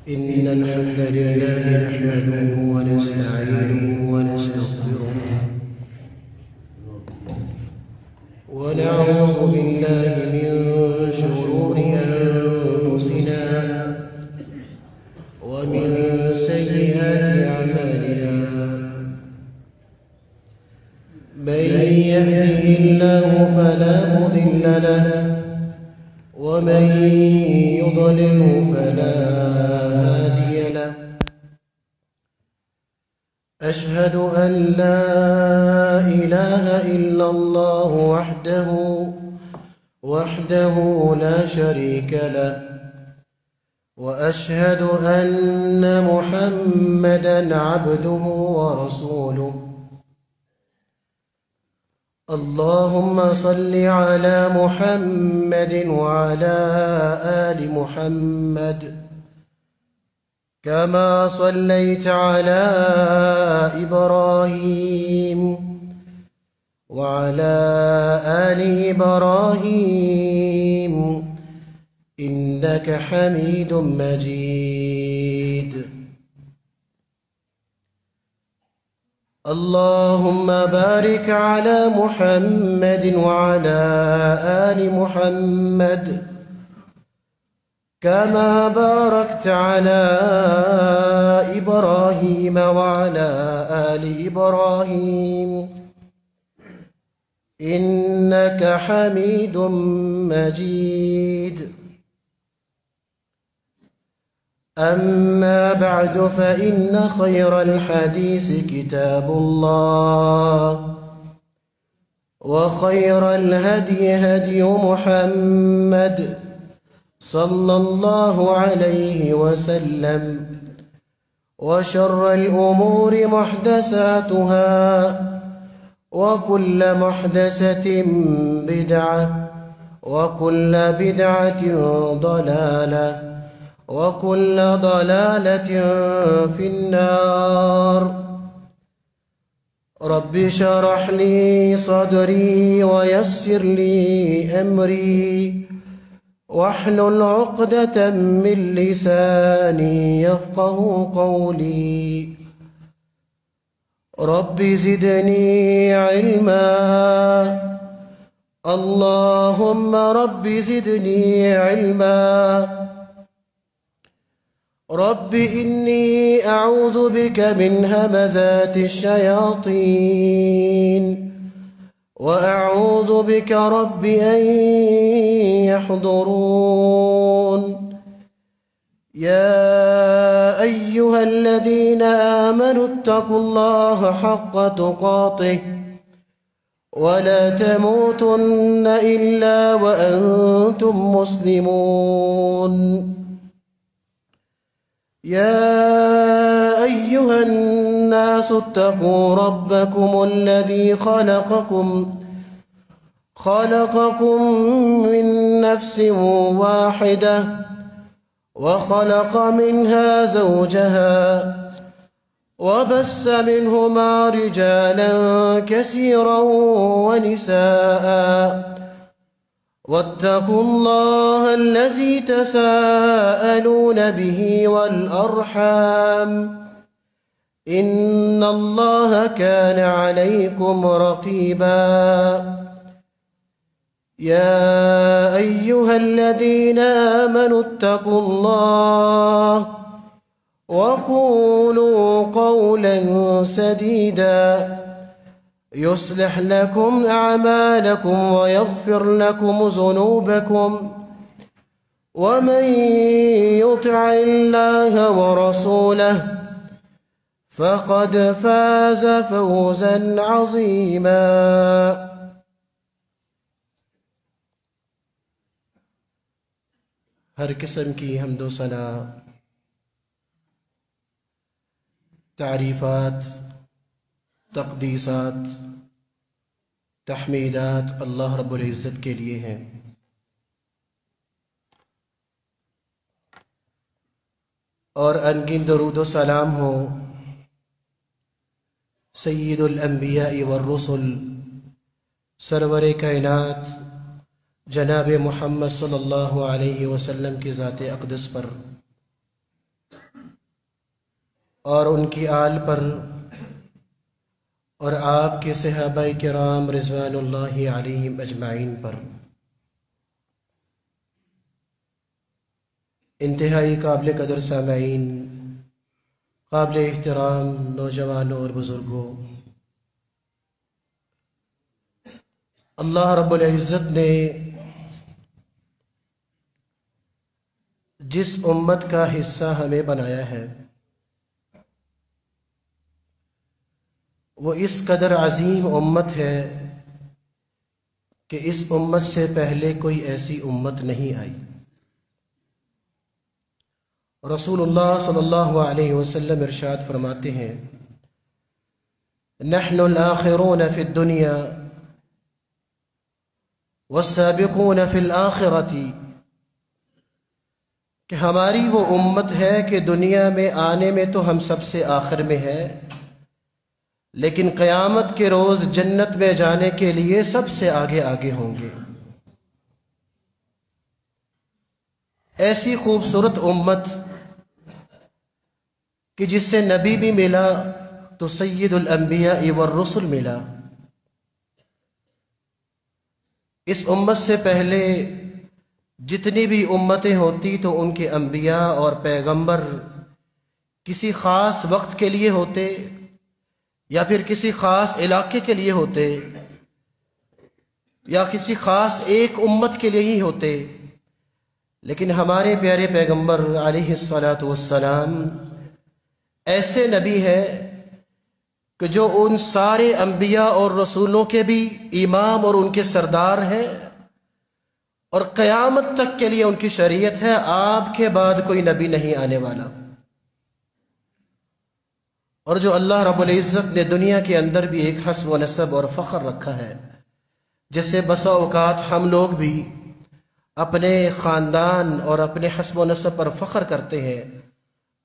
إن الحمد لله نحمده ونستعينه ونستغفره ونعوذ بالله من شرور أنفسنا ومن سيئات أعمالنا. من يهده الله فلا مضل له ومن يضلل فلا هادي له. أشهد أن لا إله إلا الله وحده لا شريك له، وأشهد أن محمدًا عبده ورسوله. اللهم صل على محمد وعلى آل محمد كما صليت على إبراهيم وعلى آل إبراهيم إنك حميد مجيد. اللهم بارك على محمد وعلى آل محمد كما باركت على إبراهيم وعلى آل إبراهيم إنك حميد مجيد. أما بعد، فإن خير الحديث كتاب الله، وخير الهدي هدي محمد صلى الله عليه وسلم، وشر الأمور محدثاتها، وكل محدثة بدعة، وكل بدعة ضلالة، وكل ضلالة في النار. رب اشرح لي صدري ويسر لي أمري واحلل عقدة من لساني يفقه قولي. رب زدني علما، اللهم رب زدني علما. رب إني أعوذ بك من همزات الشياطين، وأعوذ بك رب أن يحضرون. يا أيها الذين آمنوا اتقوا الله حق تقاته ولا تموتن إلا وأنتم مسلمون. يا أيها الناس اتقوا ربكم الذي خلقكم من نفس واحدة، وخلق منها زوجها، وبث منهما رجالا كثيرا ونساء. واتقوا الله الذي تساءلون به والأرحام، إن الله كان عليكم رقيبا. يا أيها الذين آمنوا اتقوا الله وقولوا قولا سديدا يصلح لكم أعمالكم ويغفر لكم ذنوبكم، ومن يطع الله ورسوله فقد فاز فوزا عظيما. ہر قسم کی حمد و ثنا، تعریفات، تقدیسات، تحمیدات اللہ رب العزت کے لیے ہیں۔ اور انگن درود و سلام ہو سید الانبیاء والرسل سرور کائنات جناب محمد صلی اللہ علیہ وسلم کی ذات اقدس پر اور ان کی آل پر اور آپ کے صحابہ کرام رضوان اللہ علیہم اجمعین پر انتہائی قابل قدر سامعین، قابل احترام نوجوانوں اور بزرگوں، اللہ رب العزت نے جس امت کا حصہ ہمیں بنایا ہے وہ اس قدر عظیم امت ہے کہ اس امت سے پہلے کوئی ایسی امت نہیں آئی۔ رسول اللہ صلی اللہ علیہ وسلم ارشاد فرماتے ہیں، نحن الآخرون فی الدنیا والسابقون فی الآخرۃ، کہ ہماری وہ امت ہے کہ دنیا میں آنے میں تو ہم سب سے آخر میں ہے، لیکن قیامت کے روز جنت میں جانے کے لیے سب سے آگے آگے ہوں گے۔ ایسی خوبصورت امت کہ جس سے نبی بھی ملا تو سید الانبیاء والرسل ملا۔ اس امت سے پہلے جتنی بھی امتیں ہوتی تو ان کے انبیاء اور پیغمبر کسی خاص وقت کے لیے ہوتے یا پھر کسی خاص علاقے کے لیے ہوتے یا کسی خاص ایک امت کے لیے ہی ہوتے، لیکن ہمارے پیارے پیغمبر علیہ الصلاۃ والسلام ایسے نبی ہے کہ جو ان سارے انبیاء اور رسولوں کے بھی امام اور ان کے سردار ہیں، اور قیامت تک کے لیے ان کی شریعت ہے، آپ کے بعد کوئی نبی نہیں آنے والا۔ اور جو اللہ رب العزت نے دنیا کے اندر بھی ایک حسب و نسب اور فخر رکھا ہے، جیسے بسا اوقات ہم لوگ بھی اپنے خاندان اور اپنے حسب و نسب پر فخر کرتے ہیں،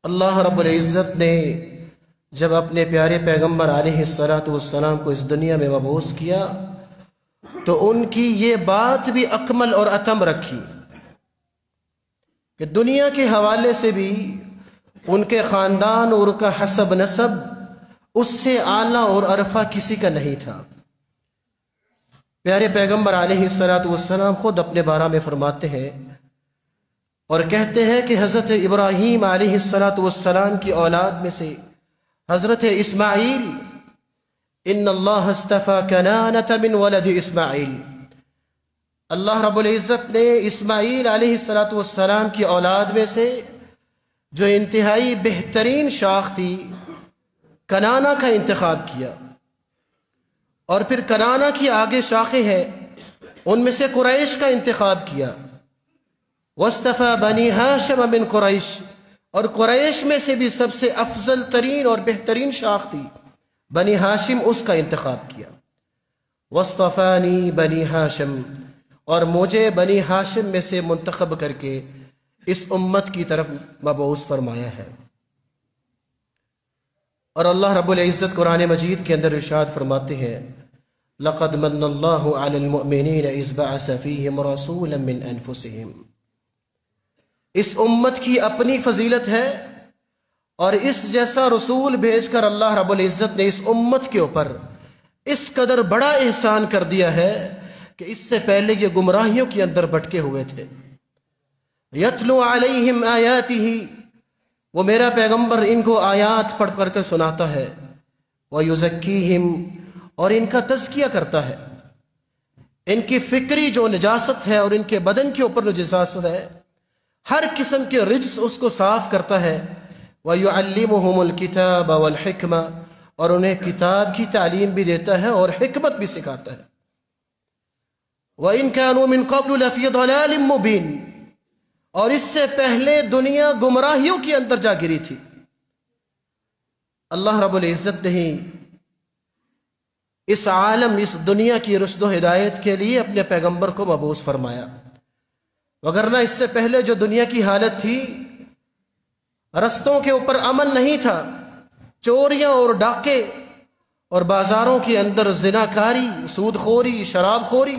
اللہ رب العزت نے جب اپنے پیارے پیغمبر علیہ الصلاۃ والسلام کو اس دنیا میں مبعوث کیا تو ان کی یہ بات بھی اکمل اور اتم رکھی کہ دنیا کے حوالے سے بھی ان کے خاندان اور ان کا حسب نسب اس سے اعلیٰ اور عرفہ کسی کا نہیں تھا۔ پیارے پیغمبر علیہ الصلاۃ والسلام خود اپنے بارے میں فرماتے ہیں اور کہتے ہیں کہ حضرت ابراہیم علیہ الصلاۃ والسلام کی اولاد میں سے حضرت اسماعیل، ان اللہ اصطفى کنانۃ من ولد اسماعیل، اللہ رب العزت نے اسماعیل علیہ الصلاۃ والسلام کی اولاد میں سے جو انتہائی بہترین شاخ تھی کنانہ کا انتخاب کیا، اور پھر کنانہ کی آگے شاخیں ہیں ان میں سے قریش کا انتخاب کیا، واصطفى بنی ہاشم من قریش، اور قریش میں سے بھی سب سے افضل ترین اور بہترین شاخ تھی بنی ہاشم، اس کا انتخاب کیا، واصطفانی بنی ہاشم، اور مجھے بنی ہاشم میں سے منتخب کر کے اس امت کی طرف مبعوث فرمایا ہے۔ اور اللہ رب العزت قرآن مجید کے اندر ارشاد فرماتے ہیں، لقد من اللہ علی المؤمنین اذ بعث فیہم رسولا من انفسہم، اس امت کی اپنی فضیلت ہے، اور اس جیسا رسول بھیج کر اللہ رب العزت نے اس امت کے اوپر اس قدر بڑا احسان کر دیا ہے کہ اس سے پہلے یہ گمراہیوں کے اندر بھٹکے ہوئے تھے۔ یتلو علیہم آیاتہ، وہ میرا پیغمبر ان کو آیات پڑھ کر سناتا ہے، ویزکیہم، اور ان کا تزکیہ کرتا ہے، ان کی فکری جو نجاست ہے اور ان کے بدن کے اوپر جو نجاست ہے ہر قسم کے رجس اس کو صاف کرتا ہے، وَيُعَلِّمُهُمُ الْكِتَابَ وَالْحِكْمَةَ، اور انہیں کتاب کی تعلیم بھی دیتا ہے اور حکمت بھی سکھاتا ہے۔ وَإِن كَانُوا مِن قَبْلُ لَفِي ضَلَالٍ مُبِينٍ، اور اس سے پہلے دنیا گمراہیوں کے اندر جا گری تھی۔ اللہ رب العزت نے اس عالم، اس دنیا کی رشد و ہدایت کے لیے اپنے پیغمبر کو مبعوث فرمایا، وگرنہ اس سے پہلے جو دنیا کی حالت تھی، رستوں کے اوپر امن نہیں تھا، چوریاں اور ڈاکے اور بازاروں کے اندر زناکاری، سود خوری، شراب خوری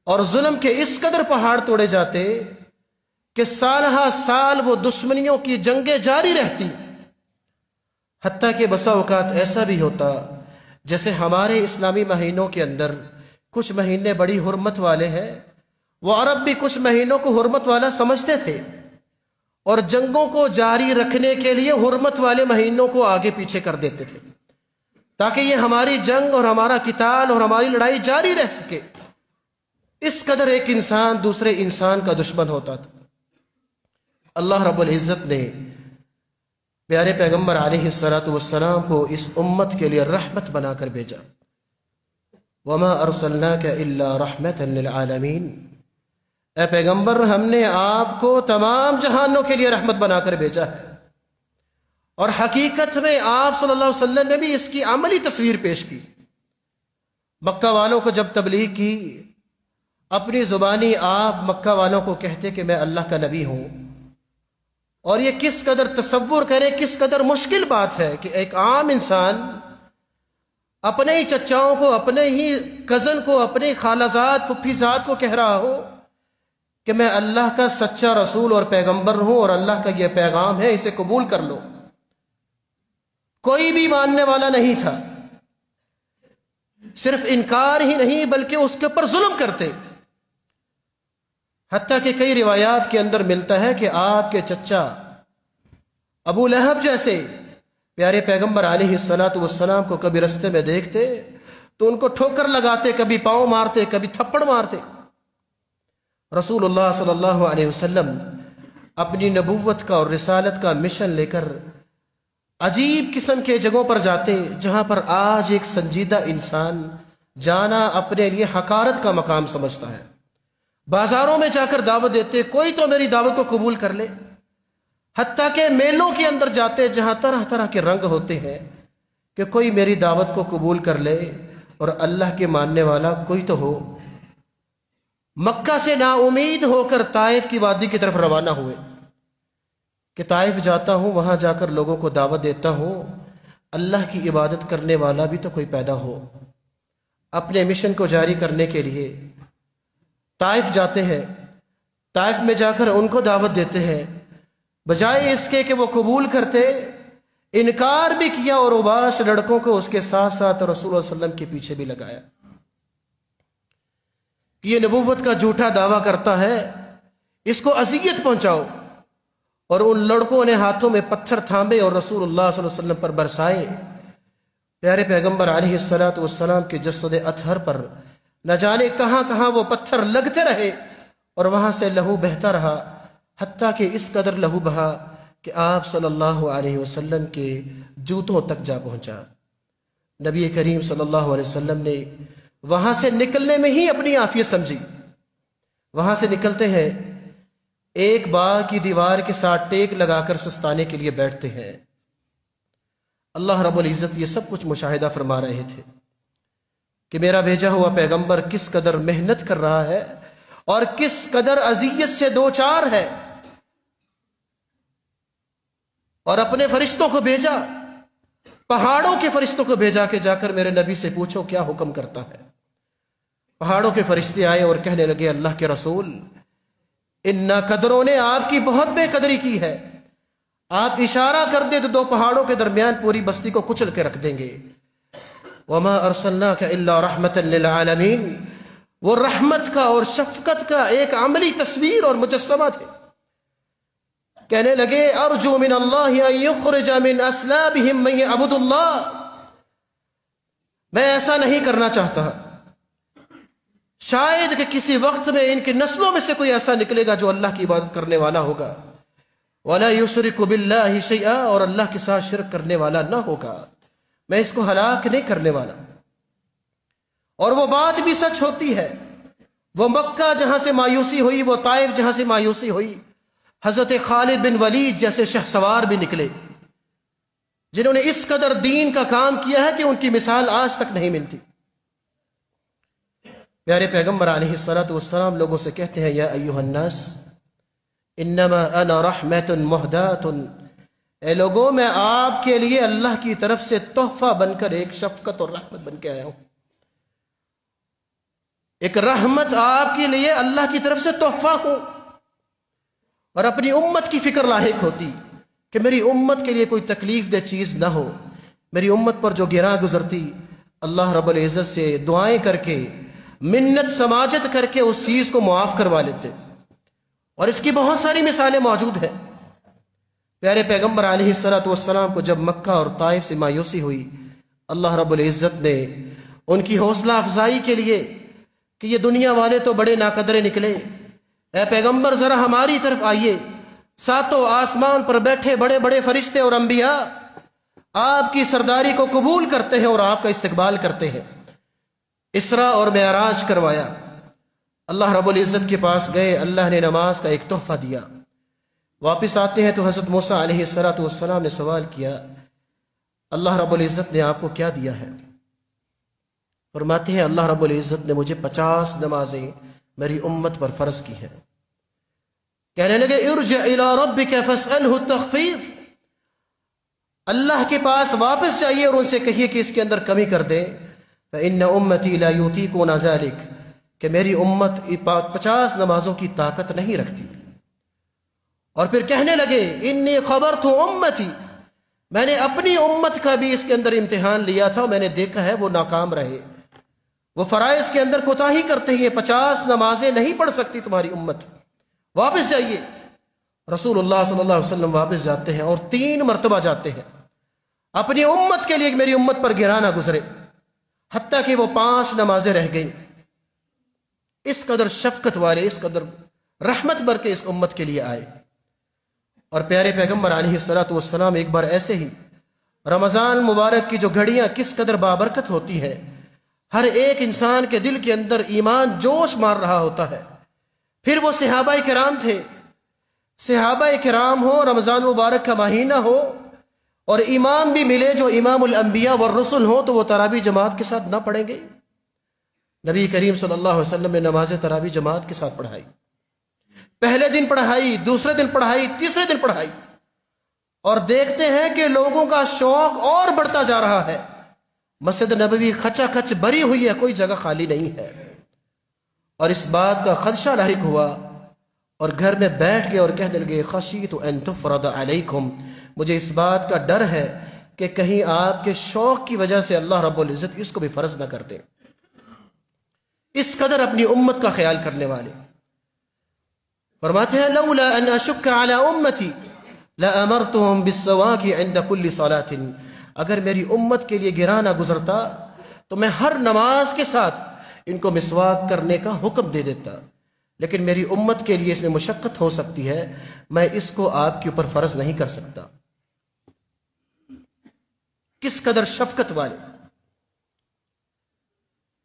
اور ظلم کے اس قدر پہاڑ توڑے جاتے کہ سالہ سال وہ دشمنیوں کی جنگیں جاری رہتی، حتیٰ کہ بسا اوقات ایسا بھی ہوتا جیسے ہمارے اسلامی مہینوں کے اندر کچھ مہینے بڑی حرمت والے ہیں، وہ عرب بھی کچھ مہینوں کو حرمت والا سمجھتے تھے اور جنگوں کو جاری رکھنے کے لیے حرمت والے مہینوں کو آگے پیچھے کر دیتے تھے تاکہ یہ ہماری جنگ اور ہمارا قتال اور ہماری لڑائی جاری رہ سکے۔ اس قدر ایک انسان دوسرے انسان کا دشمن ہوتا تھا۔ اللہ رب العزت نے پیارے پیغمبر علیہ السلام کو اس امت کے لیے رحمت بنا کر بھیجا۔ وما ارسلناک الا رحمتا للعالمین، اے پیغمبر ہم نے آپ کو تمام جہانوں کے لیے رحمت بنا کر بھیجا ہے۔ اور حقیقت میں آپ صلی اللہ علیہ وسلم نے بھی اس کی عملی تصویر پیش کی۔ مکہ والوں کو جب تبلیغ کی، اپنی زبانی آپ مکہ والوں کو کہتے کہ میں اللہ کا نبی ہوں، اور یہ کس قدر تصور کرے، کس قدر مشکل بات ہے کہ ایک عام انسان اپنے ہی چچاؤں کو، اپنے ہی کزن کو، اپنے خالہ زاد پھپھی زاد کو کہہ رہا ہو کہ میں اللہ کا سچا رسول اور پیغمبر ہوں اور اللہ کا یہ پیغام ہے، اسے قبول کر لو۔ کوئی بھی ماننے والا نہیں تھا، صرف انکار ہی نہیں بلکہ اس کے اوپر ظلم کرتے، حتیٰ کہ کئی روایات کے اندر ملتا ہے کہ آپ کے چچا ابو لہب جیسے پیارے پیغمبر علیہ السلام کو کبھی رستے میں دیکھتے تو ان کو ٹھوکر لگاتے، کبھی پاؤں مارتے، کبھی تھپڑ مارتے۔ رسول اللہ صلی اللہ علیہ وسلم اپنی نبوت کا اور رسالت کا مشن لے کر عجیب قسم کے جگہوں پر جاتے جہاں پر آج ایک سنجیدہ انسان جانا اپنے لیے حقارت کا مقام سمجھتا ہے۔ بازاروں میں جا کر دعوت دیتے، کوئی تو میری دعوت کو قبول کر لے۔ حتیٰ کہ میلوں کے اندر جاتے جہاں طرح طرح کے رنگ ہوتے ہیں کہ کوئی میری دعوت کو قبول کر لے اور اللہ کے ماننے والا کوئی تو ہو۔ مکہ سے نا امید ہو کر طائف کی وادی کی طرف روانہ ہوئے کہ طائف جاتا ہوں، وہاں جا کر لوگوں کو دعوت دیتا ہوں، اللہ کی عبادت کرنے والا بھی تو کوئی پیدا ہو۔ اپنے مشن کو جاری کرنے کے لیے طائف جاتے ہیں، طائف میں جا کر ان کو دعوت دیتے ہیں، بجائے اس کے کہ وہ قبول کرتے، انکار بھی کیا اور اباس لڑکوں کو اس کے ساتھ ساتھ رسول اللہ صلی اللہ علیہ وسلم کے پیچھے بھی لگایا کہ یہ نبوت کا جھوٹا دعویٰ کرتا ہے، اس کو اذیت پہنچاؤ۔ اور ان لڑکوں نے ہاتھوں میں پتھر تھامے اور رسول اللہ صلی اللہ علیہ وسلم پر برسائے۔ پیارے پیغمبر علیہ السلام کے جسد اطہر پر نہ جانے کہاں کہاں وہ پتھر لگتے رہے اور وہاں سے لہو بہتا رہا، حتیٰ کہ اس قدر لہو بہا کہ آپ صلی اللہ علیہ وسلم کے جوتوں تک جا پہنچا۔ نبی کریم صلی اللہ علیہ وسلم نے وہاں سے نکلنے میں ہی اپنی عافیت سمجھی۔ وہاں سے نکلتے ہیں، ایک باغ کی دیوار کے ساتھ ٹیک لگا کر سستانے کے لیے بیٹھتے ہیں۔ اللہ رب العزت یہ سب کچھ مشاہدہ فرما رہے تھے کہ میرا بھیجا ہوا پیغمبر کس قدر محنت کر رہا ہے اور کس قدر اذیت سے دوچار ہے، اور اپنے فرشتوں کو بھیجا، پہاڑوں کے فرشتوں کو بھیجا کہ جا کر میرے نبی سے پوچھو کیا حکم کرتا ہے۔ پہاڑوں کے فرشتے آئے اور کہنے لگے اللہ کے رسول، ان قدروں نے آپ کی بہت بے قدری کی ہے، آپ اشارہ کر دیں تو دو پہاڑوں کے درمیان پوری بستی کو کچل کے رکھ دیں گے۔ وما ارسلناک الا رحمتا للعالمین، وہ رحمت کا اور شفقت کا ایک عملی تصویر اور مجسمہ تھے۔ کہنے لگے ارجو من اللہ ان یخرج من اسلابہم من یعبد اللہ، میں ایسا نہیں کرنا چاہتا، شاید کہ کسی وقت میں ان کی نسلوں میں سے کوئی ایسا نکلے گا جو اللہ کی عبادت کرنے والا ہوگا، ولا یشرک باللہ شیئا، اور اللہ کے ساتھ شرک کرنے والا نہ ہوگا، میں اس کو ہلاک نہیں کرنے والا۔ اور وہ بات بھی سچ ہوتی ہے۔ وہ مکہ جہاں سے مایوسی ہوئی، وہ طائف جہاں سے مایوسی ہوئی، حضرت خالد بن ولید جیسے شہ سوار بھی نکلے جنہوں نے اس قدر دین کا کام کیا ہے کہ ان کی مثال آج تک نہیں ملتی۔ پیارے پیغمبر علیہ السلام لوگوں سے کہتے ہیں یا ایھا الناس انما انا رحمت مہدات، اے لوگوں، میں آپ کے لیے اللہ کی طرف سے تحفہ بن کر ایک شفقت اور رحمت بن کے آیا ہوں۔ ایک رحمت آپ کے لیے اللہ کی طرف سے تحفہ ہوں، اور اپنی امت کی فکر لاحق ہوتی کہ میری امت کے لیے کوئی تکلیف دہ چیز نہ ہو، میری امت پر جو گراں گزرتی اللہ رب العزت سے دعائیں کر کے منت سماجت کر کے اس چیز کو معاف کروا لیتے۔ اور اس کی بہت ساری مثالیں موجود ہیں۔ پیارے پیغمبر علیہ السلام کو جب مکہ اور طائف سے مایوسی ہوئی، اللہ رب العزت نے ان کی حوصلہ افزائی کے لیے کہ یہ دنیا والے تو بڑے ناقدرے نکلے، اے پیغمبر ذرا ہماری طرف آئیے، ساتوں آسمان پر بیٹھے بڑے بڑے فرشتے اور انبیاء آپ کی سرداری کو قبول کرتے ہیں اور آپ کا استقبال کرتے ہیں۔ اسراء اور معراج کروایا، اللہ رب العزت کے پاس گئے، اللہ نے نماز کا ایک تحفہ دیا۔ واپس آتے ہیں تو حضرت موسیٰ علیہ السلام نے سوال کیا، اللہ رب العزت نے آپ کو کیا دیا ہے؟ فرماتے ہیں اللہ رب العزت نے مجھے 50 نمازیں میری امت پر فرض کی ہیں۔ کہنے لگے ارجع الی ربک فاسألہ التخفیف، اللہ کے پاس واپس جائیے اور ان سے کہیے کہ اس کے اندر کمی کر دیں۔ فإن امتی لا یطیقون ذلک، کہ میری امت 50 نمازوں کی طاقت نہیں رکھتی۔ اور پھر کہنے لگے انی خبرت امتی، میں نے اپنی امت کا بھی اس کے اندر امتحان لیا تھا، میں نے دیکھا ہے وہ ناکام رہے، وہ فرائض کے اندر کوتاہی کرتے ہیں، 50 نمازیں نہیں پڑھ سکتی تمہاری امت، واپس جائیے۔ رسول اللہ صلی اللہ علیہ وسلم واپس جاتے ہیں اور 3 مرتبہ جاتے ہیں اپنی امت کے لیے کہ میری امت پر گراں نہ گزرے، حتیٰ کہ وہ 5 نمازیں رہ گئی۔ اس قدر شفقت والے، اس قدر رحمت بر کے اس امت کے لیے آئے۔ اور پیارے پیغمبر علیہ السلام ایک بار ایسے ہی رمضان مبارک کی جو گھڑیاں کس قدر بابرکت ہوتی ہیں، ہر ایک انسان کے دل کے اندر ایمان جوش مار رہا ہوتا ہے۔ پھر وہ صحابہ کرام تھے، صحابہ کرام ہو، رمضان مبارک کا مہینہ ہو اور امام بھی ملے جو امام الانبیاء والرسل ہو، تو وہ تراویح جماعت کے ساتھ نہ پڑھیں گے؟ نبی کریم صلی اللہ علیہ وسلم نے نماز تراویح جماعت کے ساتھ پڑھائی، پہلے دن پڑھائی، دوسرے دن پڑھائی، تیسرے دن پڑھائی، اور دیکھتے ہیں کہ لوگوں کا شوق اور بڑھتا جا رہا ہے۔ مسجد نبوی کھچا کھچ بھری ہوئی ہے، کوئی جگہ خالی نہیں ہے، اور اس بات کا خدشہ لاحق ہوا اور گھر میں بیٹھ گئے اور کہنے لگے خشیت ان تفرض علیکم، مجھے اس بات کا ڈر ہے کہ کہیں آپ کے شوق کی وجہ سے اللہ رب العزت اس کو بھی فرض نہ کر دے۔ اس قدر اپنی امت کا خیال کرنے والے۔ فرماتے ہیں لولا ان اشک علی امتی لامرتهم بالسواک عند کل صلاۃ، اگر میری امت کے لیے گراں نہ گزرتا تو میں ہر نماز کے ساتھ ان کو مسواک کرنے کا حکم دے دیتا، لیکن میری امت کے لیے اس میں مشقت ہو سکتی ہے، میں اس کو آپ کے اوپر فرض نہیں کر سکتا۔ کس قدر شفقت والے،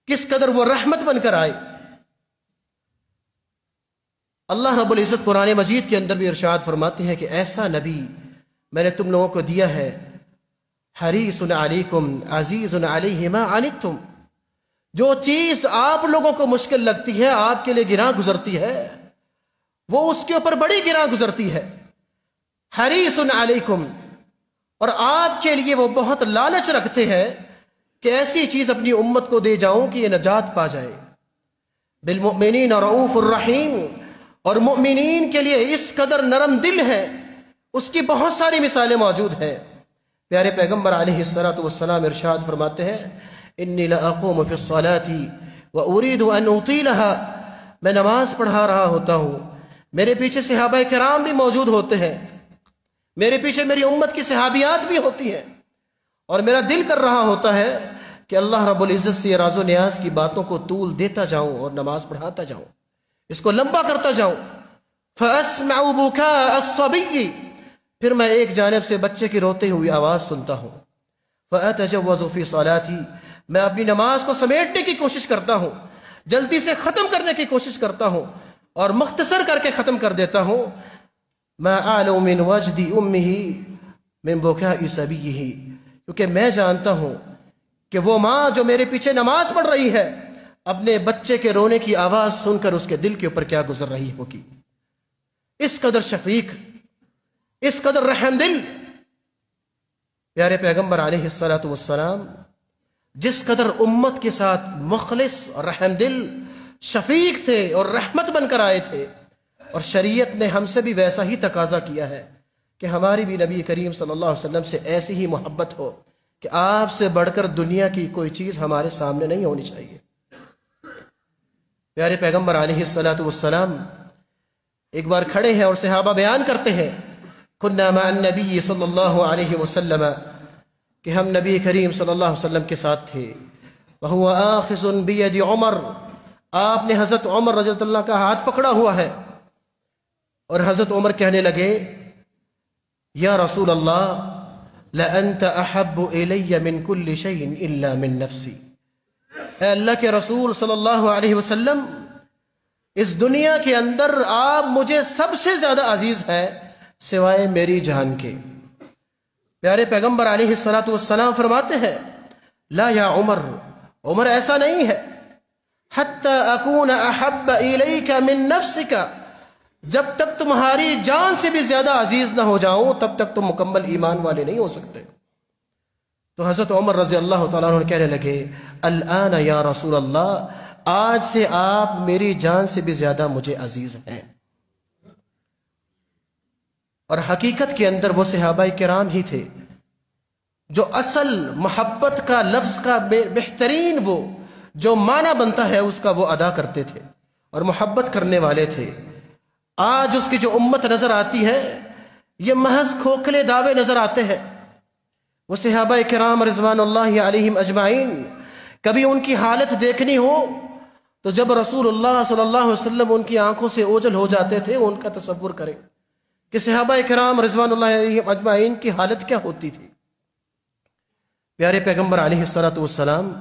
کس قدر وہ رحمت بن کر آئے۔ اللہ رب العزت قرآن مجید کے اندر بھی ارشاد فرماتے ہیں کہ ایسا نبی میں نے تم لوگوں کو دیا ہے، حریص علیکم عزیز علیہ ما عنتم، جو چیز آپ لوگوں کو مشکل لگتی ہے، آپ کے لیے گراں گزرتی ہے، وہ اس کے اوپر بڑی گراں گزرتی ہے۔ حریص علیکم، اور آپ کے لیے وہ بہت لالچ رکھتے ہیں کہ ایسی چیز اپنی امت کو دے جاؤں کہ یہ نجات پا جائے۔ بالمؤمنین رؤوف الرحیم، اور مؤمنین کے لیے اس قدر نرم دل ہے، اس کی بہت ساری مثالیں موجود ہیں۔ پیارے پیغمبر علیہ السلام ارشاد فرماتے ہیں انی لاقوم فی الصلاة وارید ان اطیلها، میں نماز پڑھا رہا ہوتا ہوں، میرے پیچھے صحابہ کرام بھی موجود ہوتے ہیں، میرے پیچھے میری امت کی صحابیات بھی ہوتی ہیں، اور میرا دل کر رہا ہوتا ہے کہ اللہ رب العزت سے راز و نیاز کی باتوں کو طول دیتا جاؤں اور نماز پڑھاتا جاؤں، اس کو لمبا کرتا جاؤں۔ فَأَسْمَعُ بُكَاءَ الصَّبِيِّ، پھر میں ایک جانب سے بچے کی روتے ہوئی آواز سنتا ہوں۔ فَأَتَجَوَّزُ فِي صَلَاتِي، میں اپنی نماز کو سمیٹنے کی کوشش کرتا ہوں، جلدی سے ختم کرنے کی کوشش کرتا ہوں اور مختصر کر کے ختم کر دیتا ہوں۔ مَا أَعْلَمُ مِنْ وَجْدِ أُمِّهِ مِنْ بُكَاءِ صَبِيِّهِ، کیونکہ میں جانتا ہوں کہ وہ ماں جو میرے پیچھے نماز پڑھ رہی ہے، اپنے بچے کے رونے کی آواز سن کر اس کے دل کے اوپر کیا گزر رہی ہوگی۔ اس قدر شفیق، اس قدر رحم دل، پیارے پیغمبر علیہ الصلوۃ والسلام جس قدر امت کے ساتھ مخلص اور رحم دل شفیق تھے اور رحمت بن کر آئے تھے، اور شریعت نے ہم سے بھی ویسا ہی تقاضا کیا ہے کہ ہماری بھی نبی کریم صلی اللہ علیہ وسلم سے ایسی ہی محبت ہو کہ آپ سے بڑھ کر دنیا کی کوئی چیز ہمارے سامنے نہیں ہونی چاہیے۔ پیارے پیغمبر علیہ الصلوۃ والسلام ایک بار کھڑے ہیں اور صحابہ بیان کرتے ہیں کنا مع النبی صلی اللہ علیہ وسلم، کہ ہم نبی کریم صلی اللہ علیہ وسلم کے ساتھ تھے، وہو آخذ بید عمر، آپ نے حضرت عمر رضی اللہ کا ہاتھ پکڑا ہوا ہے، اور حضرت عمر کہنے لگے یا رسول اللہ لأنت احب الی من کل شیء الا من نفسی، اے اللہ کے رسول صلی اللہ علیہ وسلم، اس دنیا کے اندر آپ مجھے سب سے زیادہ عزیز ہیں سوائے میری جان کے۔ پیارے پیغمبر علیہ الصلوۃ والسلام فرماتے ہیں لا یا عمر، عمر ایسا نہیں ہے، حتی اکون احب الیک من نفسک، جب تک تمہاری جان سے بھی زیادہ عزیز نہ ہو جاؤں تب تک تم مکمل ایمان والے نہیں ہو سکتے۔ تو حضرت عمر رضی اللہ تعالیٰ عنہ کہنے لگے الآن یا رسول اللہ، آج سے آپ میری جان سے بھی زیادہ مجھے عزیز ہیں۔ اور حقیقت کے اندر وہ صحابہ کرام ہی تھے جو اصل محبت کا لفظ کا بہترین وہ جو معنی بنتا ہے اس کا وہ ادا کرتے تھے اور محبت کرنے والے تھے۔ آج اس کی جو امت نظر آتی ہے یہ محض کھوکھلے دعوے نظر آتے ہیں۔ وہ صحابہ کرام رضوان اللہ علیہم اجمعین، کبھی ان کی حالت دیکھنی ہو تو جب رسول اللہ صلی اللہ علیہ وسلم ان کی آنکھوں سے اوجھل ہو جاتے تھے، ان کا تصور کریں کہ صحابہ کرام رضوان اللہ علیہم اجمعین کی حالت کیا ہوتی تھی۔ پیارے پیغمبر علیہ الصلوۃ والسلام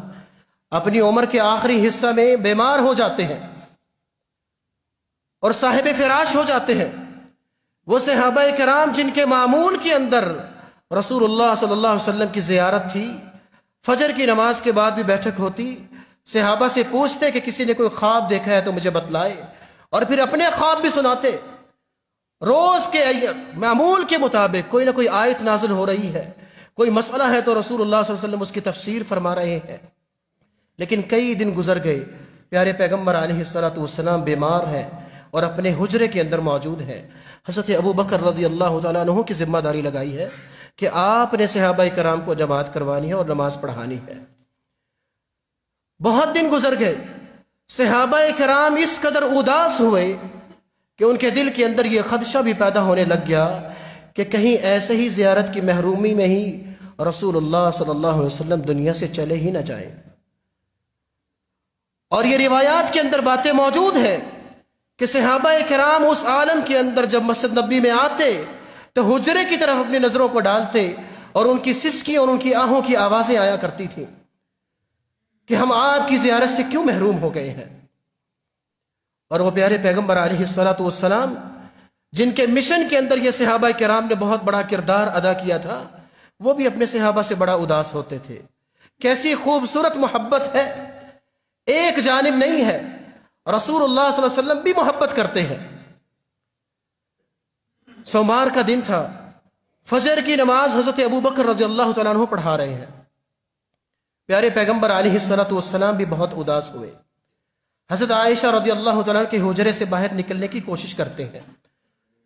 اپنی عمر کے آخری حصہ میں بیمار ہو جاتے ہیں اور صاحب فراش ہو جاتے ہیں۔ وہ صحابہ کرام جن کے معمول کے اندر رسول اللہ صلی اللہ علیہ وسلم کی زیارت تھی، فجر کی نماز کے بعد بھی بیٹھک ہوتی، صحابہ سے پوچھتے کہ کسی نے کوئی خواب دیکھا ہے تو مجھے بتلائے، اور پھر اپنے خواب بھی سناتے۔ روز کے معمول کے مطابق کوئی نہ کوئی آیت نازل ہو رہی ہے، کوئی مسئلہ ہے تو رسول اللہ صلی اللہ علیہ وسلم اس کی تفسیر فرما رہے ہیں۔ لیکن کئی دن گزر گئے، پیارے پیغمبر علیہ الصلوۃ والسلام بیمار ہیں اور اپنے حجرے کے اندر موجود ہیں۔ حضرت ابو بکر رضی اللہ تعالیٰ عنہ کی ذمہ داری لگائی ہے کہ آپ نے صحابہ کرام کو جماعت کروانی ہے اور نماز پڑھانی ہے۔ بہت دن گزر گئے، صحابہ کرام اس قدر اداس ہوئے کہ ان کے دل کے اندر یہ خدشہ بھی پیدا ہونے لگ گیا کہ کہیں ایسے ہی زیارت کی محرومی میں ہی رسول اللہ صلی اللہ علیہ وسلم دنیا سے چلے ہی نہ جائیں۔ اور یہ روایات کے اندر باتیں موجود ہیں کہ صحابہ کرام اس عالم کے اندر جب مسجد نبی میں آتے تو حجرے کی طرف اپنی نظروں کو ڈالتے اور ان کی سسکی اور ان کی آہوں کی آوازیں آیا کرتی تھیں کہ ہم آپ کی زیارت سے کیوں محروم ہو گئے ہیں۔ اور وہ پیارے پیغمبر علیہ الصلوۃ والسلام جن کے مشن کے اندر یہ صحابہ کرام نے بہت بڑا کردار ادا کیا تھا، وہ بھی اپنے صحابہ سے بڑا اداس ہوتے تھے۔ کیسی خوبصورت محبت ہے، ایک جانب نہیں ہے، رسول اللہ صلی اللہ علیہ وسلم بھی محبت کرتے ہیں۔ سوموار کا دن تھا، فجر کی نماز حضرت ابو بکر رضی اللہ تعالیٰ عنہ پڑھا رہے ہیں۔ پیارے پیغمبر علیہ الصلوۃ والسلام بھی بہت اداس ہوئے۔ حضرت عائشہ رضی اللہ تعالیٰ کے حجرے سے باہر نکلنے کی کوشش کرتے ہیں،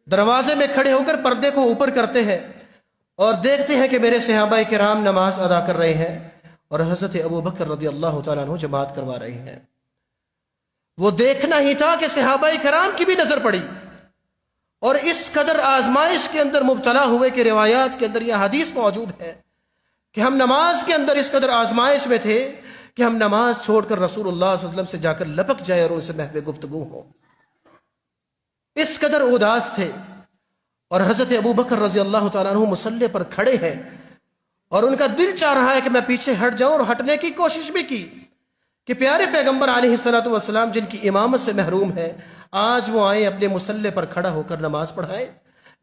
دروازے میں کھڑے ہو کر پردے کو اوپر کرتے ہیں اور دیکھتے ہیں کہ میرے صحابہ کرام نماز ادا کر رہے ہیں اور حضرت ابو بکر رضی اللہ تعالیٰ عنہ جماعت کروا رہے ہیں۔ وہ دیکھنا ہی تھا کہ صحابہ کرام کی بھی نظر پڑی اور اس قدر آزمائش کے اندر مبتلا ہوئے کہ روایات کے اندر یہ حدیث موجود ہے کہ ہم نماز کے اندر اس قدر آزمائش میں تھے کہ ہم نماز چھوڑ کر رسول اللہ صلی اللہ علیہ وسلم سے جا کر لپک جائے اور ان سے محو گفتگو ہو، اس قدر اداس تھے۔ اور حضرت ابو بکر رضی اللہ تعالیٰ عنہ مصلی پر کھڑے ہیں اور ان کا دل چاہ رہا ہے کہ میں پیچھے ہٹ جاؤں، اور ہٹنے کی کوشش بھی کی کہ پیارے پیغمبر علیہ الصلوۃ والسلام جن کی امامت سے محروم ہے آج وہ آئیں اپنے مصلی پر کھڑا ہو کر نماز پڑھائیں۔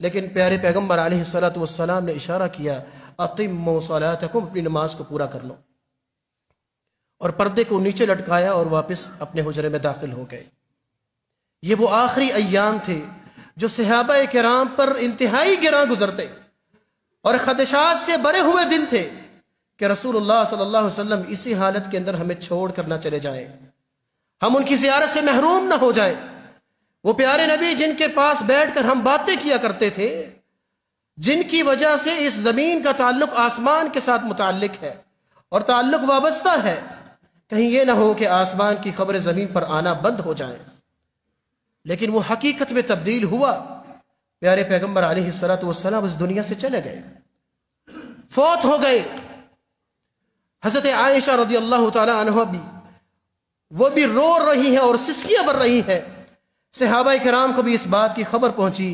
لیکن پیارے پیغمبر علیہ الصلوۃ والسلام نے اشارہ کیا اقیموا صلاتکم، اپنی نماز کو پورا کر لو، اور پردے کو نیچے لٹکایا اور واپس اپنے حجرے میں داخل ہو گئے۔ یہ وہ آخری ایام تھے جو صحابہ کرام پر انتہائی گراں گزرتے، اور خدشات سے بھرے ہوئے دل تھے کہ رسول اللہ صلی اللہ علیہ وسلم اسی حالت کے اندر ہمیں چھوڑ کر نہ چلے جائیں، ہم ان کی زیارت سے محروم نہ ہو جائیں۔ وہ پیارے نبی جن کے پاس بیٹھ کر ہم باتیں کیا کرتے تھے، جن کی وجہ سے اس زمین کا تعلق آسمان کے ساتھ متعلق ہے اور تعلق وابستہ ہے، کہیں یہ نہ ہو کہ آسمان کی خبر زمین پر آنا بند ہو جائے۔ لیکن وہ حقیقت میں تبدیل ہوا۔ پیارے پیغمبر علیہ الصلوۃ والسلام اس دنیا سے چلے گئے، فوت ہو گئے۔ حضرت عائشہ رضی اللہ تعالی عنہ بھی وہ بھی رو رہی ہیں اور سسکیاں بھر رہی ہیں۔ صحابہ کرام کو بھی اس بات کی خبر پہنچی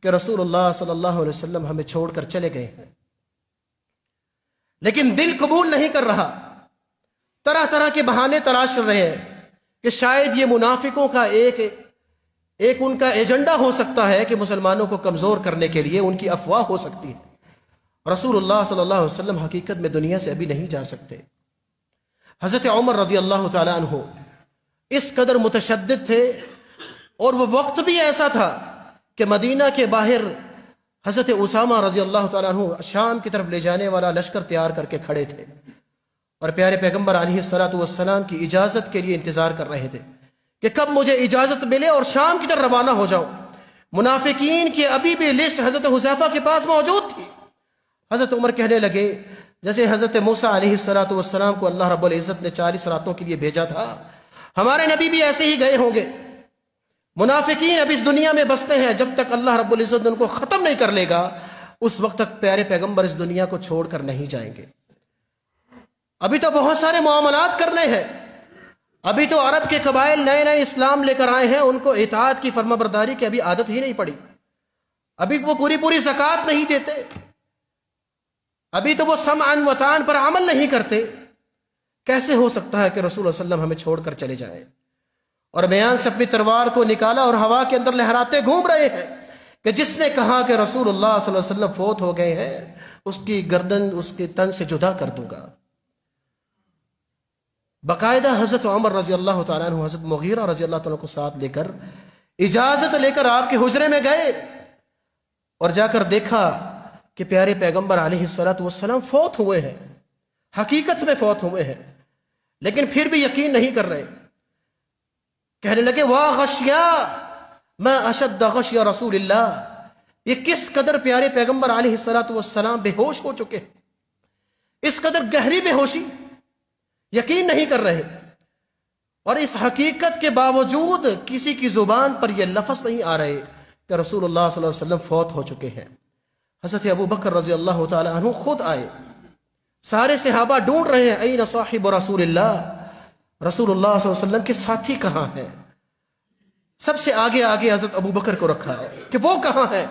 کہ رسول اللہ صلی اللہ علیہ وسلم ہمیں چھوڑ کر چلے گئے ہیں، لیکن دل قبول نہیں کر رہا، طرح طرح کے بہانے تلاش کر رہے ہیں کہ شاید یہ منافقوں کا ایک ان کا ایجنڈا ہو سکتا ہے کہ مسلمانوں کو کمزور کرنے کے لیے ان کی افواہ ہو سکتی ہے۔ رسول اللہ صلی اللہ علیہ وسلم حقیقت میں دنیا سے ابھی نہیں جا سکتے۔ حضرت عمر رضی اللہ تعالی عنہ اس قدر متشدد تھے، اور وہ وقت بھی ایسا تھا کہ مدینہ کے باہر حضرت اسامہ رضی اللہ تعالی عنہ شام کی طرف لے جانے والا لشکر تیار کر کے کھڑے تھے، اور پیارے پیغمبر علیہ الصلوۃ والسلام کی اجازت کے لیے انتظار کر رہے تھے کہ کب مجھے اجازت ملے اور شام کی طرف روانہ ہو جاؤں۔ منافقین کی ابھی بھی لسٹ حضرت حذیفہ کے پاس موجود تھی۔ حضرت عمر کہنے لگے جیسے حضرت موسیٰ علیہ الصلوۃ والسلام کو اللہ رب العزت نے 40 راتوں کے لیے بھیجا تھا، ہمارے نبی بھی ایسے ہی گئے ہوں گے۔ منافقین اب اس دنیا میں بستے ہیں، جب تک اللہ رب العزت ان کو ختم نہیں کر لے گا اس وقت تک پیارے پیغمبر اس دنیا کو چھوڑ کر نہیں جائیں گے۔ ابھی تو بہت سارے معاملات کرنے ہیں، ابھی تو عرب کے قبائل نئے نئے اسلام لے کر آئے ہیں، ان کو اطاعت کی فرما برداری کی ابھی عادت ہی نہیں پڑی، ابھی وہ پوری زکوٰۃ نہیں دیتے، ابھی تو وہ سمعا وطاعا پر عمل نہیں کرتے۔ کیسے ہو سکتا ہے کہ رسول اللہ صلی اللہ علیہ وسلم ہمیں چھوڑ کر چلے جائیں؟ اور میان سے اپنی تلوار کو نکالا اور ہوا کے اندر لہراتے گھوم رہے ہیں کہ جس نے کہا کہ رسول اللہ صلی اللہ علیہ وسلم فوت ہو گئے ہیں، اس کی گردن اس کے تن سے جدا کر دوں گا۔ باقاعدہ حضرت عمر رضی اللہ تعالیٰ عنہ حضرت مغیرہ رضی اللہ تعالیٰ کو ساتھ لے کر اجازت لے کر آپ کے حجرے میں گئے، اور جا کر دیکھا کہ پیارے پیغمبر علیہ الصلوۃ والسلام فوت ہوئے ہیں، حقیقت میں فوت ہوئے ہیں، لیکن پھر بھی یقین نہیں کر رہے۔ کہنے لگے واہ غشیا ما اشد غشی رسول اللہ، یہ کس قدر پیارے پیغمبر علیہ الصلوۃ والسلام بے ہوش ہو چکے، اس قدر گہری بے ہوشی، یقین نہیں کر رہے۔ اور اس حقیقت کے باوجود کسی کی زبان پر یہ لفظ نہیں آ رہے کہ رسول اللہ صلی اللہ علیہ وسلم فوت ہو چکے ہیں۔ حضرت ابو بکر رضی اللہ تعالی عنہ خود آئے، سارے صحابہ ڈھونڈ رہے ہیں این صاحب رسول اللہ، رسول اللہ صلی اللہ علیہ وسلم کے ساتھی کہاں ہیں؟ سب سے آگے حضرت ابو بکر کو رکھا ہے کہ وہ کہاں ہے،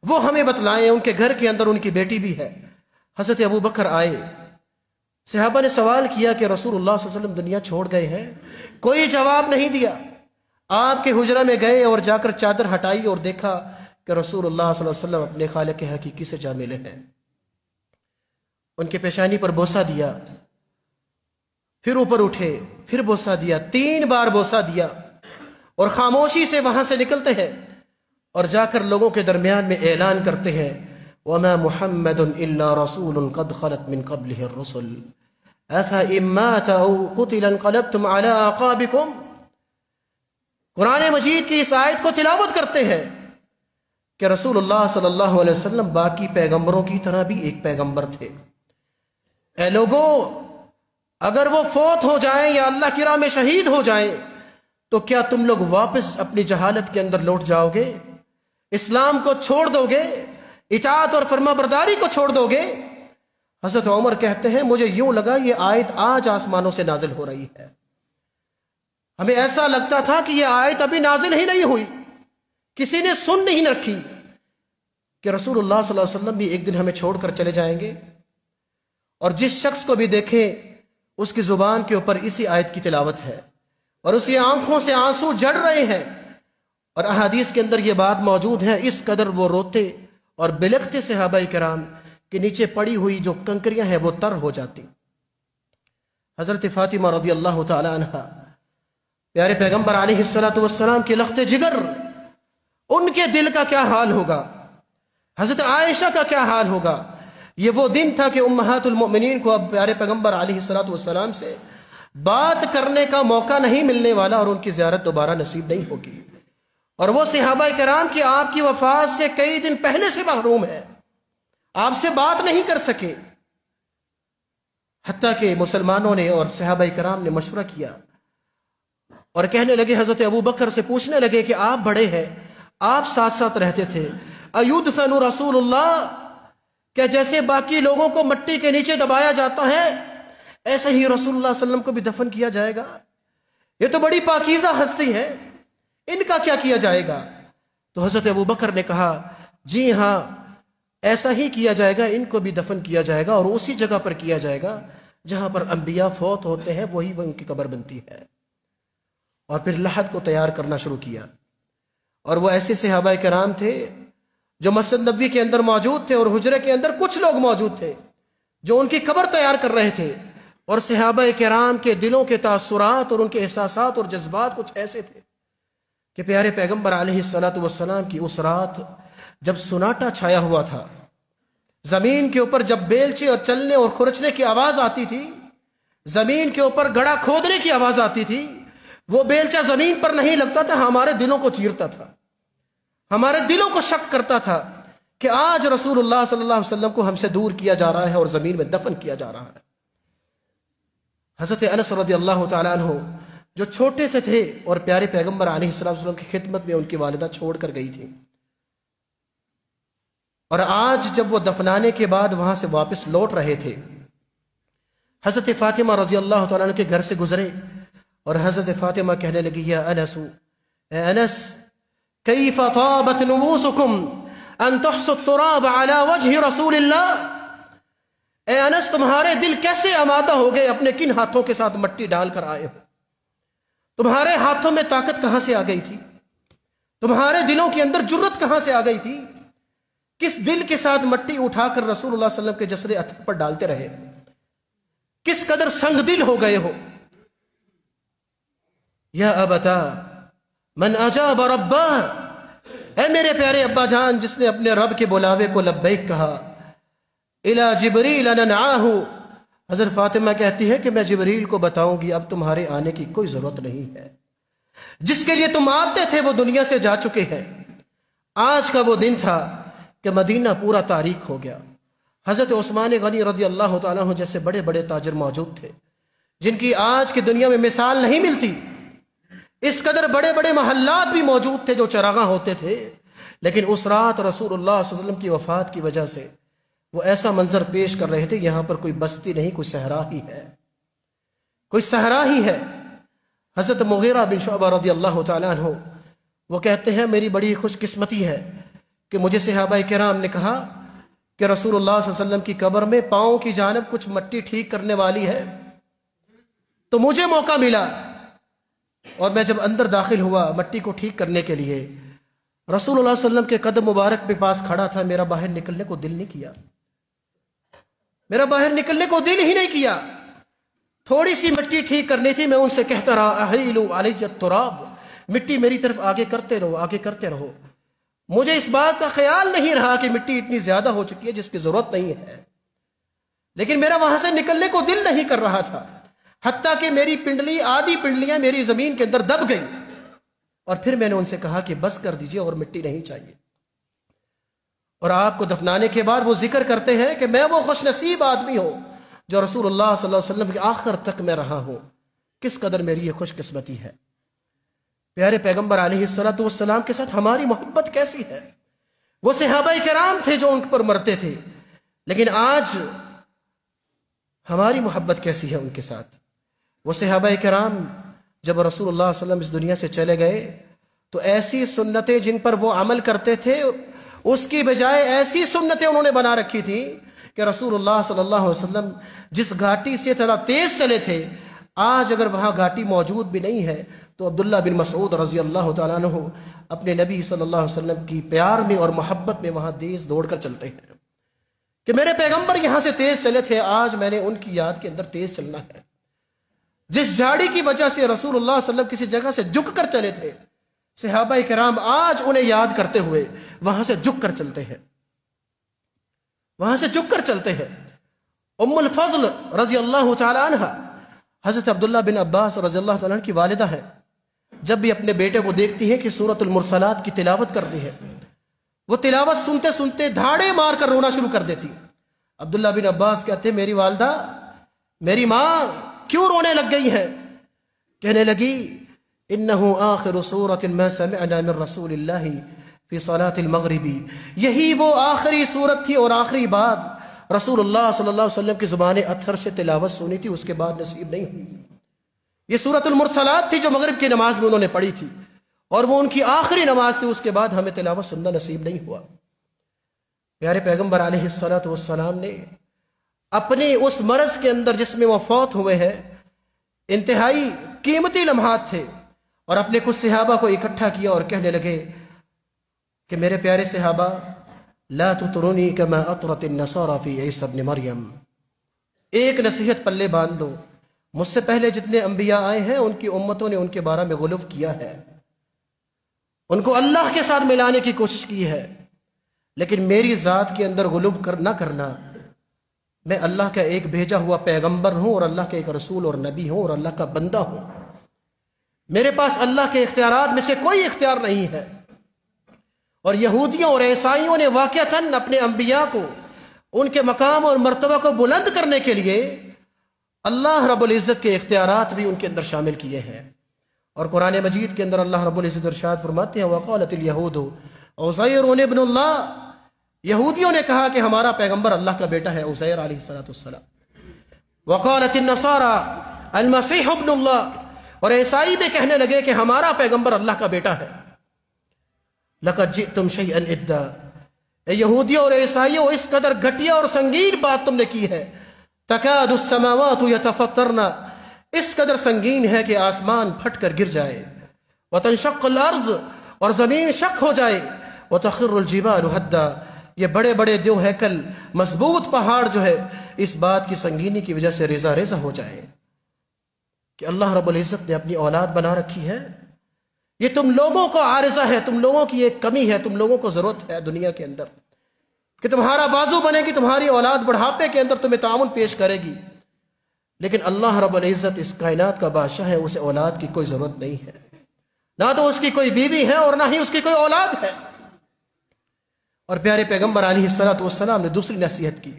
وہ ہمیں بتلائیں، ان کے گھر کے اندر ان کی بیٹی بھی ہے۔ حضرت ابو بکر آئے، صحابہ نے سوال کیا کہ رسول اللہ صلی اللہ علیہ وسلم دنیا چھوڑ گئے ہیں، کوئی جواب نہیں دیا۔ آپ کے حجرہ میں گئے اور جا کر چادر ہٹائی اور دیکھا کہ رسول اللہ صلی اللہ علیہ وسلم اپنے خالق حقیقی سے جا ملے ہیں۔ ان کے پیشانی پر بوسہ دیا، پھر اوپر اٹھے، پھر بوسہ دیا، 3 بار بوسہ دیا، اور خاموشی سے وہاں سے نکلتے ہیں اور جا کر لوگوں کے درمیان میں اعلان کرتے ہیں وَمَا مُحَمَّدٌ إِلَّا رَسُولٌ قَدْ خَلَتْ مِن قَبْلِهِ الرُّسُلُ أَفَإِن مَّاتَ أَوْ قُتِلَ انقلبتم عَلَىٰ أَعْقَابِكُمْ۔ قرآن مجید کی اس آیت کو تلاوت کرتے ہیں کہ رسول اللہ صلی اللہ علیہ وسلم باقی پیغمبروں کی طرح بھی ایک پیغمبر تھے۔ اے لوگوں، اگر وہ فوت ہو جائیں یا اللہ کی راہ میں شہید ہو جائیں تو کیا تم لوگ واپس اپنی جہالت کے اندر لوٹ جاؤ گے؟ اسلام کو چھوڑ دو گے؟ اطاعت اور فرما برداری کو چھوڑ دو گے؟ حضرت عمر کہتے ہیں مجھے یوں لگا یہ آیت آج آسمانوں سے نازل ہو رہی ہے، ہمیں ایسا لگتا تھا کہ یہ آیت ابھی نازل ہی نہیں ہوئی، کسی نے سن نہیں رکھی کہ رسول اللہ صلی اللہ علیہ وسلم بھی ایک دن ہمیں چھوڑ کر چلے جائیں گے۔ اور جس شخص کو بھی دیکھیں اس کی زبان کے اوپر اسی آیت کی تلاوت ہے، اور اس کی آنکھوں سے آنسو جھڑ رہے ہیں، اور احادیث کے اندر یہ بات موجود ہے اس قدر وہ روتے اور بلکتے صحابہ کرام کہ نیچے پڑی ہوئی جو کنکریاں ہیں وہ تر ہو جاتی۔ حضرت فاطمہ رضی اللہ تعالی عنہا، پیارے پیغمبر علیہ الصلوۃ والسلام کے لخت جگر، ان کے دل کا کیا حال ہوگا؟ حضرت عائشہ کا کیا حال ہوگا؟ یہ وہ دن تھا کہ امہات المؤمنین کو اب پیارے پیغمبر علیہ الصلوۃ والسلام سے بات کرنے کا موقع نہیں ملنے والا اور ان کی زیارت دوبارہ نصیب نہیں ہوگی، اور وہ صحابہ کرام کی آپ کی وفات سے کئی دن پہلے سے محروم ہے، آپ سے بات نہیں کر سکے۔ حتیٰ کہ مسلمانوں نے اور صحابہ کرام نے مشورہ کیا اور کہنے لگے، حضرت ابو بکر سے پوچھنے لگے کہ آپ بڑے ہیں، آپ ساتھ ساتھ رہتے تھے، ایدفن رسول اللہ، کیا جیسے باقی لوگوں کو مٹی کے نیچے دبایا جاتا ہے ایسے ہی رسول اللہ صلی اللہ علیہ وسلم کو بھی دفن کیا جائے گا؟ یہ تو بڑی پاکیزہ ہستی ہے، ان کا کیا کیا جائے گا؟ تو حضرت ابو بکر نے کہا، جی ہاں ایسا ہی کیا جائے گا، ان کو بھی دفن کیا جائے گا، اور اسی جگہ پر کیا جائے گا جہاں پر انبیاء فوت ہوتے ہیں، وہی وہ ان کی قبر بنتی ہے۔ اور پھر لحد کو تیار کرنا شروع کیا، اور وہ ایسے صحابہ کرام تھے جو مسجد نبوی کے اندر موجود تھے، اور حجرے کے اندر کچھ لوگ موجود تھے جو ان کی قبر تیار کر رہے تھے، اور صحابہ کرام کے دلوں کے تاثرات اور ان کے احساسات اور جذبات کچھ ایسے تھے کہ پیارے پیغمبر علیہ الصلوۃ والسلام کی اس رات جب سناٹا چھایا ہوا تھا، زمین کے اوپر جب بیلچے اور چلنے اور خرچنے کی آواز آتی تھی، زمین کے اوپر گڑھا کھودنے کی آواز آتی تھی، وہ بیلچہ زمین پر نہیں لگتا تھا، ہمارے دلوں کو چیرتا تھا، ہمارے دلوں کو شک کرتا تھا کہ آج رسول اللہ صلی اللہ علیہ وسلم کو ہم سے دور کیا جا رہا ہے اور زمین میں دفن کیا جا رہا ہے۔ حضرت انس رضی اللہ تعالیٰ عنہ جو چھوٹے سے تھے اور پیارے پیغمبر علیہ الصلوۃ والسلام کی خدمت میں ان کی والدہ چھوڑ کر گئی تھی، اور آج جب وہ دفنانے کے بعد وہاں سے واپس لوٹ رہے تھے، حضرت فاطمہ رضی اللہ تعالیٰ عنہ کے گھر سے گزرے اور حضرت فاطمہ کہنے لگی، یا انس، اے انس، کیف طابت نفوسکم ان تحصوا التراب علی وجہ رسول اللہ، اے انس تمہارے دل کیسے آمادہ ہو گئے، اپنے کن ہاتھوں کے ساتھ مٹی ڈال کر آئے ہو؟ تمہارے ہاتھوں میں طاقت کہاں سے آ گئی تھی؟ تمہارے دلوں کے اندر جرت کہاں سے آ گئی تھی؟ کس دل کے ساتھ مٹی اٹھا کر رسول اللہ صلی اللہ علیہ وسلم کے جسد اطہر پر ڈالتے رہے؟ کس قدر سنگ دل ہو گئے ہو؟ یا ابتا من اجاب ربہ، اے میرے پیارے ابا جان جس نے اپنے رب کے بلاوے کو لبیک کہا، الی جبریل ننعاہ، حضرت فاطمہ کہتی ہے کہ میں جبریل کو بتاؤں گی اب تمہارے آنے کی کوئی ضرورت نہیں ہے، جس کے لیے تم آتے تھے وہ دنیا سے جا چکے ہیں۔ آج کا وہ دن تھا کہ مدینہ پورا تاریک ہو گیا۔ حضرت عثمان غنی رضی اللہ تعالیٰ عنہ جیسے بڑے بڑے تاجر موجود تھے جن کی آج کی دنیا میں مثال نہیں ملتی، اس قدر بڑے بڑے محلات بھی موجود تھے جو چراغاں ہوتے تھے، لیکن اس رات رسول اللہ صلی اللہ علیہ وسلم کی وفات کی وجہ سے وہ ایسا منظر پیش کر رہے تھے، یہاں پر کوئی بستی نہیں، کوئی صحرا ہی ہے، کوئی صحرا ہی ہے۔ حضرت مغیرہ بن شعبہ رضی اللہ تعالیٰ عنہ وہ کہتے ہیں، میری بڑی خوش قسمتی ہے کہ مجھے صحابہ کرام نے کہا کہ رسول اللہ صلی اللہ علیہ وسلم کی قبر میں پاؤں کی جانب کچھ مٹی ٹھیک کرنے والی ہے، تو مجھے موقع ملا، اور میں جب اندر داخل ہوا مٹی کو ٹھیک کرنے کے لیے، رسول اللہ صلی اللہ علیہ وسلم کے قدم مبارک کے پاس کھڑا تھا، میرا باہر نکلنے کو دل نہیں کیا، میرا باہر نکلنے کو دل ہی نہیں کیا، تھوڑی سی مٹی ٹھیک کرنی تھی، میں ان سے کہتا رہا، احیلوا علی التراب، مٹی میری طرف آگے کرتے رہو، آگے کرتے رہو۔ مجھے اس بات کا خیال نہیں رہا کہ مٹی اتنی زیادہ ہو چکی ہے جس کی ضرورت نہیں ہے، لیکن میرا وہاں سے نکلنے کو دل نہیں کر رہا تھا، حتیٰ کہ میری پنڈلی، آدھی پنڈلیاں میری زمین کے اندر دب گئی، اور پھر میں نے ان سے کہا کہ بس کر دیجئے اور مٹی نہیں چاہیے۔ اور آپ کو دفنانے کے بعد وہ ذکر کرتے ہیں کہ میں وہ خوش نصیب آدمی ہوں جو رسول اللہ صلی اللہ علیہ وسلم کے آخر تک میں رہا ہوں، کس قدر میری یہ خوش قسمتی ہے۔ پیارے پیغمبر علیہ الصلوۃ والسلام کے ساتھ ہماری محبت کیسی ہے؟ وہ صحابہ کرام تھے جو ان پر مرتے تھے، لیکن آج ہماری محبت کیسی ہے ان کے ساتھ؟ وہ صحابہ کرام جب رسول اللہ صلی اللہ علیہ وسلم اس دنیا سے چلے گئے تو ایسی سنتیں جن پر وہ عمل کرتے تھے اس کی بجائے ایسی سنتیں انہوں نے بنا رکھی تھی کہ رسول اللہ صلی اللہ علیہ وسلم جس گھاٹی سے تھوڑا تیز چلے تھے، آج اگر وہاں گھاٹی موجود بھی نہیں ہے تو عبداللہ بن مسعود رضی اللہ تعالیٰ عنہ اپنے نبی صلی اللہ علیہ وسلم کی پیار میں اور محبت میں وہاں تیز دوڑ کر چلتے ہیں کہ میرے پیغمبر یہاں سے تیز چلے تھے، آج میں نے ان کی یاد کے اندر تیز چلنا ہے۔ جس جھاڑی کی وجہ سے رسول اللہ صلی اللہ علیہ وسلم کسی جگہ سے جھک کر چلے تھے، صحابہ کرام آج انہیں یاد کرتے ہوئے وہاں سے جھک کر چلتے ہیں۔ وہاں سے جھک کر چلتے ہیں۔ ام الفضل رضی اللہ تعالی عنہ حضرت عبداللہ بن عباس رضی اللہ تعالیٰ عنہ کی والدہ ہے، جب بھی اپنے بیٹے کو دیکھتی ہے کہ سورۃ المرسلات کی تلاوت کرتی ہے، وہ تلاوت سنتے سنتے دھاڑے مار کر رونا شروع کر دیتی۔ عبداللہ بن عباس کہتے ہیں میری والدہ، میری ماں کیوں رونے لگ گئی ہے؟ کہنے لگی انہو آخر سورۃ ما سمعنا من رسول اللہ فی صلاۃ المغرب، یہی وہ آخری سورت تھی اور آخری بات رسول اللہ صلی اللہ علیہ وسلم کی زبان اطہر سے تلاوت سنی تھی، اس کے بعد نصیب نہیں ہوئی۔ یہ سورۃ المرسلات تھی جو مغرب کی نماز میں انہوں نے پڑھی تھی، اور وہ ان کی آخری نماز تھی، اس کے بعد ہمیں تلاوت سننا نصیب نہیں ہوا۔ پیارے پیغمبر علیہ الصلوۃ والسلام نے اپنے اس مرض کے اندر جس میں وہ فوت ہوئے ہیں، انتہائی قیمتی لمحات تھے، اور اپنے کچھ صحابہ کو اکٹھا کیا اور کہنے لگے کہ میرے پیارے صحابہ، لا تطرونی کما اطرت النصارى فی عیسی ابن مریم، ایک نصیحت پلے باندھ دو، مجھ سے پہلے جتنے انبیاء آئے ہیں ان کی امتوں نے ان کے بارے میں غلو کیا ہے، ان کو اللہ کے ساتھ ملانے کی کوشش کی ہے، لیکن میری ذات کے اندر غلو نہ کرنا۔ میں اللہ کا ایک بھیجا ہوا پیغمبر ہوں، اور اللہ کا ایک رسول اور نبی ہوں، اور اللہ کا بندہ ہوں۔ میرے پاس اللہ کے اختیارات میں سے کوئی اختیار نہیں ہے۔ اور یہودیوں اور عیسائیوں نے واقعتاً اپنے انبیاء کو ان کے مقام اور مرتبہ کو بلند کرنے کے لیے اللہ رب العزت کے اختیارات بھی ان کے اندر شامل کیے ہیں۔ اور قرآن مجید کے اندر اللہ رب العزت ارشاد فرماتے ہیں وقالت الیہود عزیر ابن اللہ، یہودیوں نے کہا کہ ہمارا پیغمبر اللہ کا بیٹا ہے عزیر علیہ السلام۔ وقالت النصارى المسیح ابن اللہ، اور عیسائی بھی کہنے لگے کہ ہمارا پیغمبر اللہ کا بیٹا ہے۔ لقد جئتم شیئا ادا، اے یہودیوں اور عیسائیوں، اس قدر گھٹیا اور سنگین بات تم نے کی ہے۔ تکاد السماوات یتفطرن، اس قدر سنگین ہے کہ آسمان پھٹ کر گر جائے، وتنشق الارض، اور زمین شق ہو جائے، وتخر الجبال ہدا، یہ بڑے بڑے دو ہیکل مضبوط پہاڑ جو ہے اس بات کی سنگینی کی وجہ سے ریزہ ریزہ ہو جائے کہ اللہ رب العزت نے اپنی اولاد بنا رکھی ہے۔ یہ تم لوگوں کو عارضہ ہے، تم لوگوں کی ایک کمی ہے، تم لوگوں کو ضرورت ہے دنیا کے اندر کہ تمہارا بازو بنے گی، تمہاری اولاد بڑھاپے کے اندر تمہیں تعاون پیش کرے گی، لیکن اللہ رب العزت اس کائنات کا بادشاہ ہے، اسے اولاد کی کوئی ضرورت نہیں ہے، نہ تو اس کی کوئی بیوی ہے اور نہ ہی اس کی کوئی اولاد ہے۔ اور پیارے پیغمبر علیہ الصلوۃ والسلام نے دوسری نصیحت کی،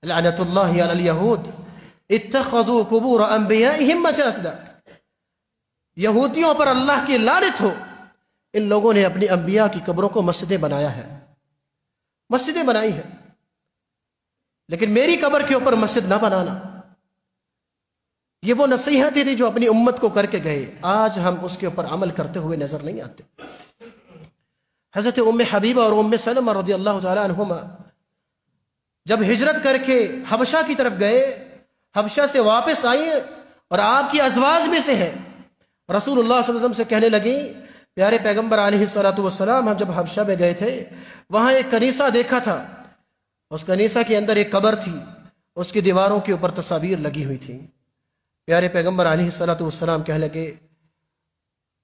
لعنت اللہ علی الیہود اتخذوا قبور انبیائہم مساجد، یہودیوں پر اللہ کی لعنت ہو، ان لوگوں نے اپنی انبیاء کی قبروں کو مسجدیں بنایا ہے، مسجدیں بنائی ہیں، لیکن میری قبر کے اوپر مسجد نہ بنانا۔ یہ وہ نصیحتیں تھی جو اپنی امت کو کر کے گئے، آج ہم اس کے اوپر عمل کرتے ہوئے نظر نہیں آتے۔ حضرت ام حبیبہ اور ام سلمہ رضی اللہ تعالی عنہما جب ہجرت کر کے حبشہ کی طرف گئے، حبشہ سے واپس آئیں اور آپ کی ازواج میں سے ہے، رسول اللہ صلی اللہ علیہ وسلم سے کہنے لگیں پیارے پیغمبر علیہ الصلوۃ والسلام، ہم جب حبشہ میں گئے تھے وہاں ایک کنیسہ دیکھا تھا، اس کنیسہ کے اندر ایک قبر تھی، اس کی دیواروں کے اوپر تصاویر لگی ہوئی تھی۔ پیارے پیغمبر علیہ الصلوۃ والسلام کہنے لگے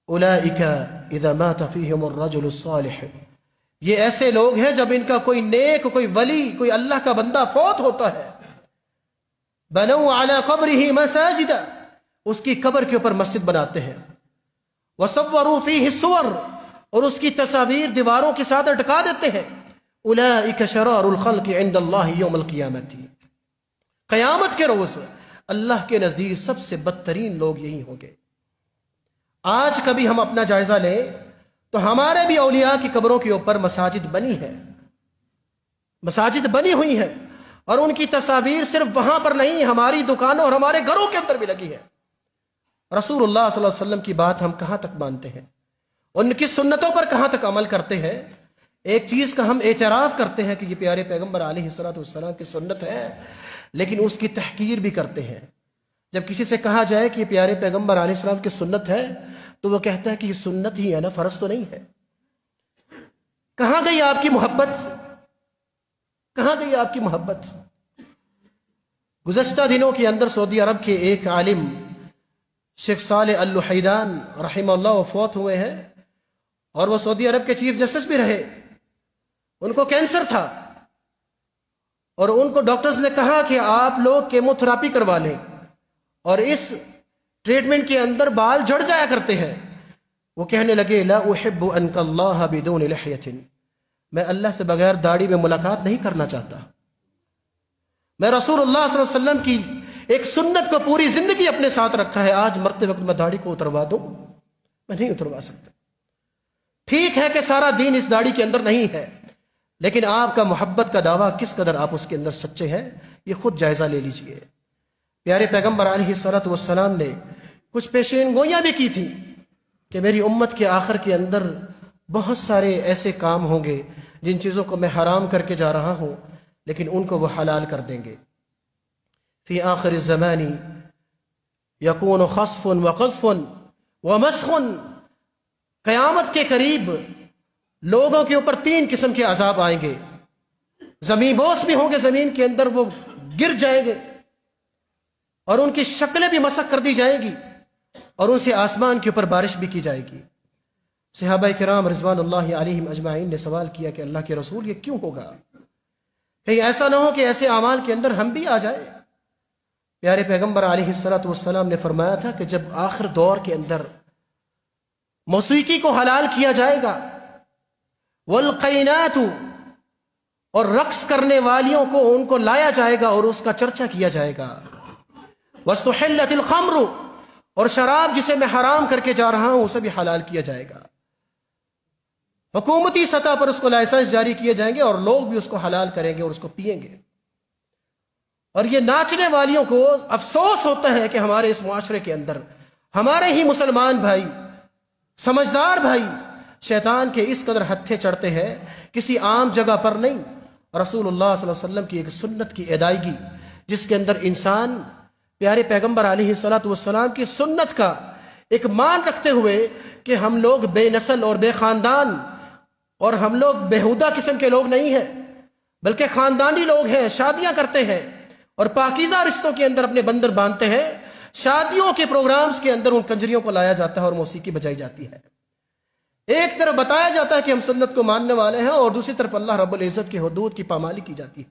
اولئک اذا مات فیہم الرجل الصالح، یہ ایسے لوگ ہیں جب ان کا کوئی نیک، کوئی ولی، کوئی اللہ کا بندہ فوت ہوتا ہے، بنوا علی قبرہ مساجد، اس کی قبر کے اوپر مسجد بناتے ہیں، وصوروا فیہ الصور، اور اس کی تصاویر دیواروں کے ساتھ اٹکا دیتے ہیں، اولئک شرار الخلق عند اللہ یوم القیامت، قیامت کے روز اللہ کے نزدیک سب سے بدترین لوگ یہی ہوں گے۔ آج کبھی ہم اپنا جائزہ لیں تو ہمارے بھی اولیاء کی قبروں کے اوپر مساجد بنی ہے، مساجد بنی ہوئی ہے، اور ان کی تصاویر صرف وہاں پر نہیں، ہماری دکانوں اور ہمارے گھروں کے اندر بھی لگی ہے۔ رسول اللہ صلی اللہ علیہ وسلم کی بات ہم کہاں تک مانتے ہیں، ان کی سنتوں پر کہاں تک عمل کرتے ہیں؟ ایک چیز کا ہم اعتراف کرتے ہیں کہ یہ پیارے پیغمبر علیہ الصلوۃ والسلام کی سنت ہے، لیکن اس کی تحقیر بھی کرتے ہیں۔ جب کسی سے کہا جائے کہ یہ پیارے پیغمبر علیہ السلام کی سنت ہے تو وہ کہتا ہے کہ یہ سنت ہی ہے نا، فرض تو نہیں ہے۔ کہاں گئی آپ کی محبت؟ کہاں گئی آپ کی محبت؟ گزشتہ دنوں کے اندر سعودی عرب کے ایک عالم شیخ صالح اللحیدان رحمہ اللہ فوت ہوئے ہیں، اور وہ سعودی عرب کے چیف جسٹس بھی رہے، ان کو کینسر تھا، اور ان کو ڈاکٹرز نے کہا کہ آپ لوگ کیمو تھراپی کروا لیں، اور اس ٹریٹمنٹ کے اندر بال جھڑ جایا کرتے ہیں، وہ کہنے لگے لا احب انک اللہ بدون لحیۃ، میں اللہ سے بغیر داڑھی میں ملاقات نہیں کرنا چاہتا، میں رسول اللہ صلی اللہ علیہ وسلم کی ایک سنت کو پوری زندگی اپنے ساتھ رکھا ہے، آج مرتے وقت میں داڑھی کو اتروا دوں، میں نہیں اتروا سکتا۔ ٹھیک ہے کہ سارا دین اس داڑھی کے اندر نہیں ہے، لیکن آپ کا محبت کا دعویٰ کس قدر آپ اس کے اندر سچے ہیں، یہ خود جائزہ لے لیجئے۔ پیارے پیغمبر علیہ الصلوۃ والسلام نے کچھ پیشین گوئیاں بھی کی تھی کہ میری امت کے آخر کے اندر بہت سارے ایسے کام ہوں گے جن چیزوں کو میں حرام کر کے جا رہا ہوں، لیکن ان کو وہ حلال کر دیں گے۔ فی آخر الزمان یکون خصف وقذف ومسخ، قیامت کے قریب لوگوں کے اوپر 3 قسم کے عذاب آئیں گے، زمین بوس بھی ہوں گے، زمین کے اندر وہ گر جائیں گے، اور ان کی شکلیں بھی مسخ کر دی جائیں گی، اور ان سے آسمان کے اوپر بارش بھی کی جائے گی۔ صحابہ کرام رضوان اللہ علیہم اجمعین نے سوال کیا کہ اللہ کے رسول یہ کیوں ہوگا؟ کہیں ایسا نہ ہو کہ ایسے اعمال کے اندر ہم بھی آ جائیں۔ پیارے پیغمبر علیہ الصلوۃ والسلام نے فرمایا تھا کہ جب آخر دور کے اندر موسیقی کو حلال کیا جائے گا، والقینات، اور رقص کرنے والیوں کو ان کو لایا جائے گا اور اس کا چرچا کیا جائے گا، واستحلت الخمر، اور شراب جسے میں حرام کر کے جا رہا ہوں اسے بھی حلال کیا جائے گا، حکومتی سطح پر اس کو لائسنس جاری کیے جائیں گے اور لوگ بھی اس کو حلال کریں گے اور اس کو پئیں گے۔ اور یہ ناچنے والیوں کو افسوس ہوتا ہے کہ ہمارے اس معاشرے کے اندر ہمارے ہی مسلمان بھائی، سمجھدار بھائی، شیطان کے اس قدر ہتھے چڑھتے ہیں، کسی عام جگہ پر نہیں، رسول اللہ صلی اللہ علیہ وسلم کی ایک سنت کی ادائیگی جس کے اندر انسان پیارے پیغمبر علیہ الصلوۃ والسلام کی سنت کا ایک مان رکھتے ہوئے کہ ہم لوگ بے نسل اور بے خاندان اور ہم لوگ بےہودہ قسم کے لوگ نہیں ہیں، بلکہ خاندانی لوگ ہیں، شادیاں کرتے ہیں اور پاکیزہ رشتوں کے اندر اپنے بندر باندھتے ہیں، شادیوں کے پروگرامز کے اندر ان کنجریوں کو لایا جاتا ہے اور موسیقی بجائی جاتی ہے۔ ایک طرف بتایا جاتا ہے کہ ہم سنت کو ماننے والے ہیں، اور دوسری طرف اللہ رب العزت کی حدود کی پامالی کی جاتی ہے۔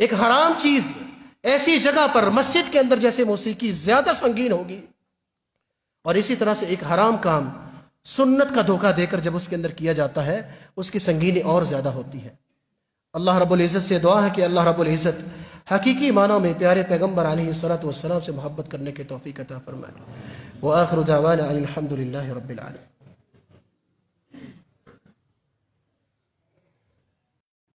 ایک حرام چیز ایسی جگہ پر مسجد کے اندر جیسے موسیقی زیادہ سنگین ہوگی، اور اسی طرح سے ایک حرام کام سنت کا دھوکہ دے کر جب اس کے اندر کیا جاتا ہے اس کی سنگینی اور زیادہ ہوتی ہے۔ اللہ رب العزت سے دعا ہے کہ اللہ رب العزت حقیقی معنوں میں پیارے پیغمبر علیہ الصلوۃ والسلام سے محبت کرنے کی توفیق عطا فرمائے۔ وآخر دعوانا ان الحمد للہ رب العالمین۔